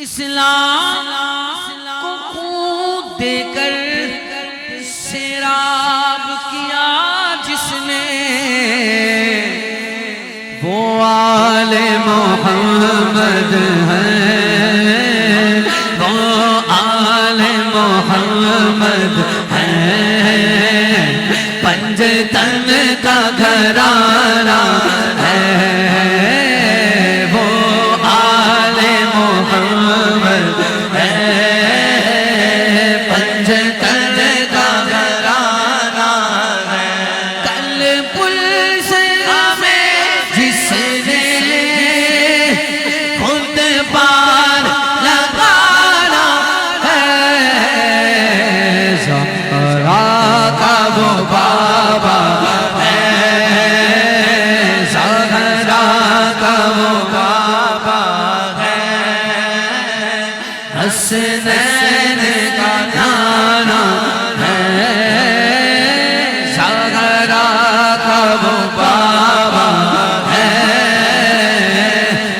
اسلام کو خون دے کر سیراب کیا جس نے، وہ آل محمد ہے، وہ آل محمد ہے، پنجتن کا گھرانہ ہے، وہ آل محمد ہے، پنجتن کا گھرانہ ہے۔ کل پل سے ہمیں جس نے خود پار لگانا ہے، زہرا کا وہ بابا ہے، زہرا کا وہ بابا ہے، حسنین کا نانا ہے، زہرا کا وہ بابا ہے،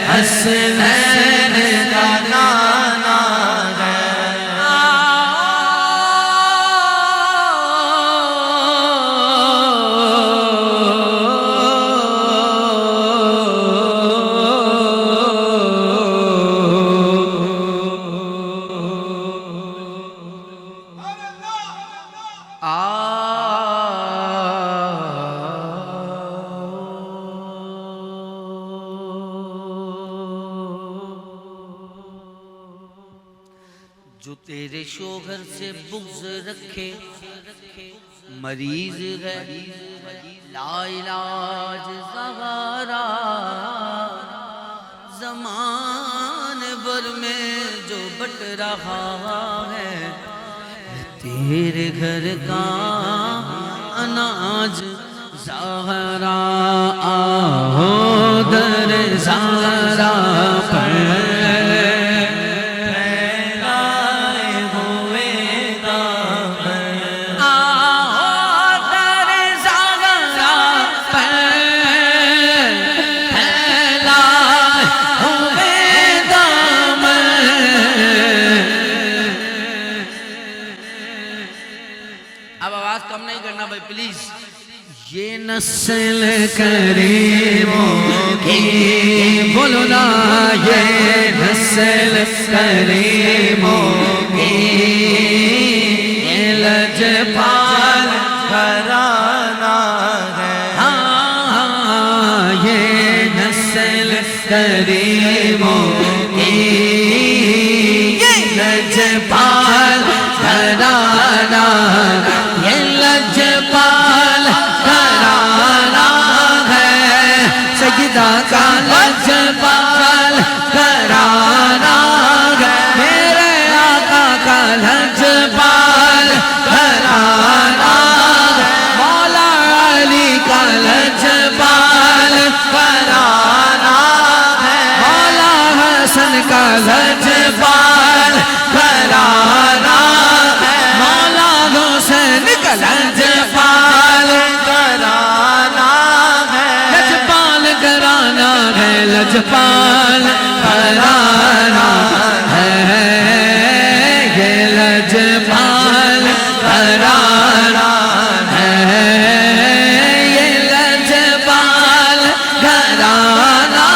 حسنین کا نانا ہے۔ جو تیرے شوہر سے بغض رکھے مریض ہے، لا علاج زہرا، زمان بھر میں جو بٹ رہا ہے، تیرے گھر کا اناج زہرا، آہو در زہرا پر اب آواز کم نہیں کرنا بھائی پلیز۔ یہ نسل کریموں کی بولو نا، یہ نسل کریموں کی، یہ لجپال گھرانہ ہے، ہاں یہ نسل کریموں کی، یہ لجپال گھرانہ، یہ لجپال گھرانہ ہے، سجدہ کا لجپال گھرانہ ہے، میرے آقا کا لجپال گھرانہ ہے، مولا علی کا لجپال گھرانہ ہے، مولا حسن کا لجپال گھرانہ ہے، مولا حسین کا لجپال گھرانہ ہے، لجپال گھرانہ ہے، لجپال گھرانہ ہے، یہ لجپال گھرانہ ہے، یہ لجپال گھرانہ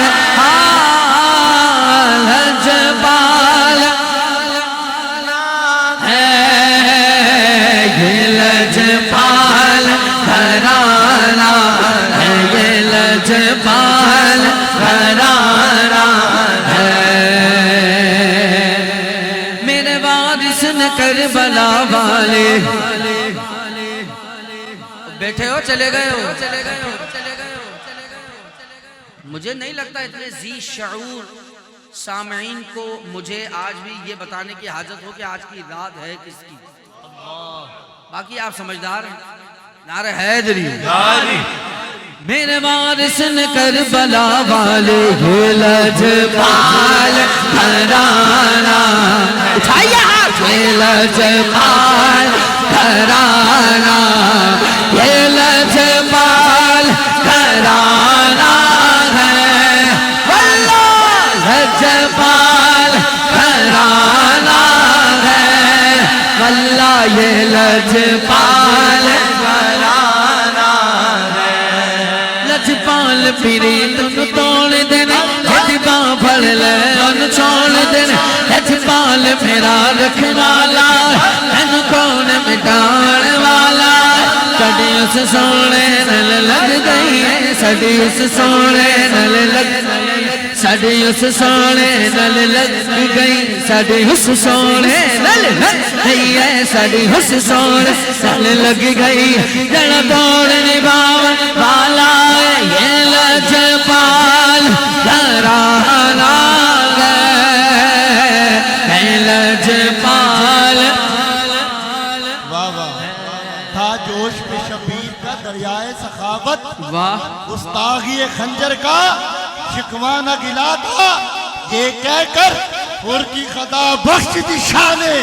ہے، ہاں لجپال ہے، یہ لجپال گھرانہ ہے، یہ لجپال گھرانہ ہے۔ میرے وارث نے کربلا والے بیٹھے ہو، چلے گئے ہو، مجھے نہیں لگتا اتنے ذی شعور سامعین کو مجھے آج بھی یہ بتانے کی حاجت ہو کہ آج کی رات ہے کس کی، باقی آپ سمجھدار ہیں۔ نعرہ حیدری، میرے وارث نے کربلا والے، یہ لجپال گھرانہ، اٹھائیے ہاتھ، یہ لجپال گھرانہ، یہ لجپال گھرانہ ہے، واللہ لجپال یہ لجپال گھرانا ہے لجپال پیری تن توڑ دینے جدباں پھڑ لے ان چھوڑ دینے لجپال میرا رکھوالا ان کون مٹان والا سڑی اس سونے نل لگ گئی سڑی اس سونے نل لگ سڑی اس سونے نل لگ گئی سڑی اس سونے نل لگ گئی سڑی اس سونے نل لگ گئی جڑا دوڑنے باون والا یہ لجپال گھرانا ہے لجپال جوش پہ شبیر کا دریائے سخاوت واہ گستاخی خنجر کا شکوہ نہ گلا تھا یہ کہہ کر پور کی خدا بخش دی شانے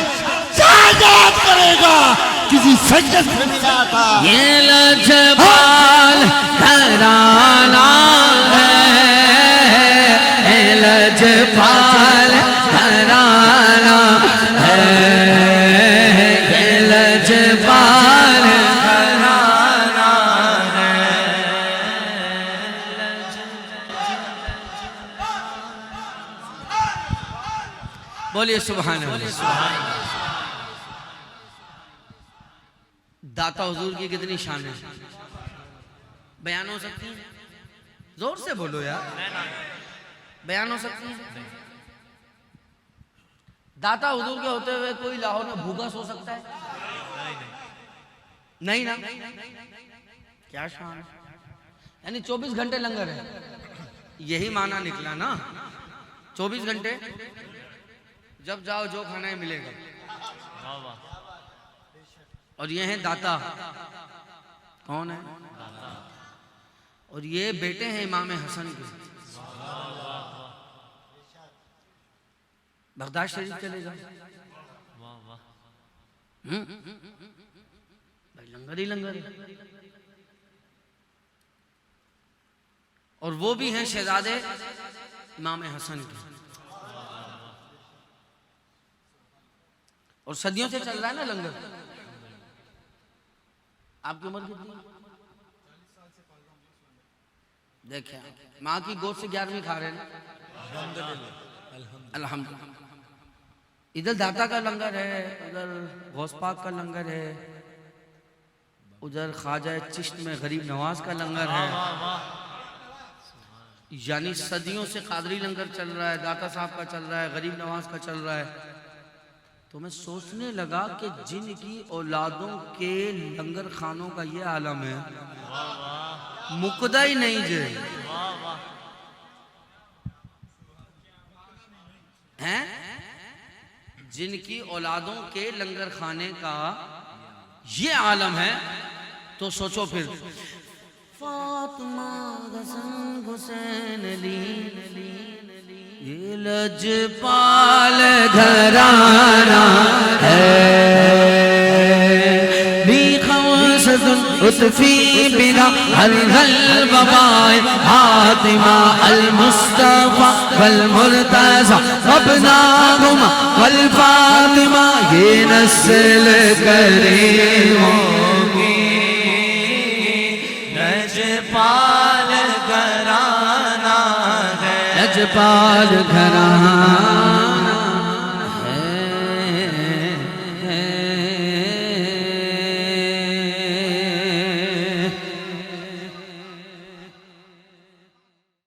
جائیداد کرے گا کسی سجد سے ملا تھا یہ لجپال گھرانا ہے لجپال گھرانا ہے یہ لجپال بولیے سبحان اللہ داتا حضور کی کتنی شان ہے بیان ہو سکتی ہیں زور سے بولو یار بیان ہو سکتی ہیں داتا حضور کے ہوتے ہوئے کوئی لاہور میں بھوکا سو سکتا ہے نہیں نا کیا شان ہے یعنی 24 گھنٹے لنگر ہے یہی معنی نکلا نا 24 گھنٹے جب جاؤ جو کھانا ہے ملے گا اور یہ ہیں داتا کون ہے اور یہ بیٹے ہیں امام حسن کے بغداد شریف چلے جاؤ بھائی لنگر ہی لنگر ہے اور وہ بھی ہیں شہزادے امام حسن کے اور صدیوں سے چل رہا ہے نا لنگر آپ کی عمر کتنی دیکھیں ماں کی گود سے 11ویں کھا رہے ہیں الحمدللہ ادھر داتا کا لنگر ہے ادھر غوث پاک کا لنگر ہے ادھر خواجہ چشت میں غریب نواز کا لنگر ہے یعنی صدیوں سے قادری لنگر چل رہا ہے داتا صاحب کا چل رہا ہے غریب نواز کا چل رہا ہے تو میں سوچنے لگا کہ جن کی اولادوں کے لنگر خانوں کا یہ عالم ہے مقدہ ہی نہیں جائے ہیں جن کی اولادوں کے لنگر خانے کا یہ عالم ہے تو سوچو پھر فاطمہ حسن حسین علی یہ لجپال گھرانا ہے بی خوصت اتفی بنا الغلبائی حاتمہ المصطفیٰ والمرتضی وابناہما والفاطمہ یہ نسل کریموں کی لجپال گھرانا ہے لجپال گھرانا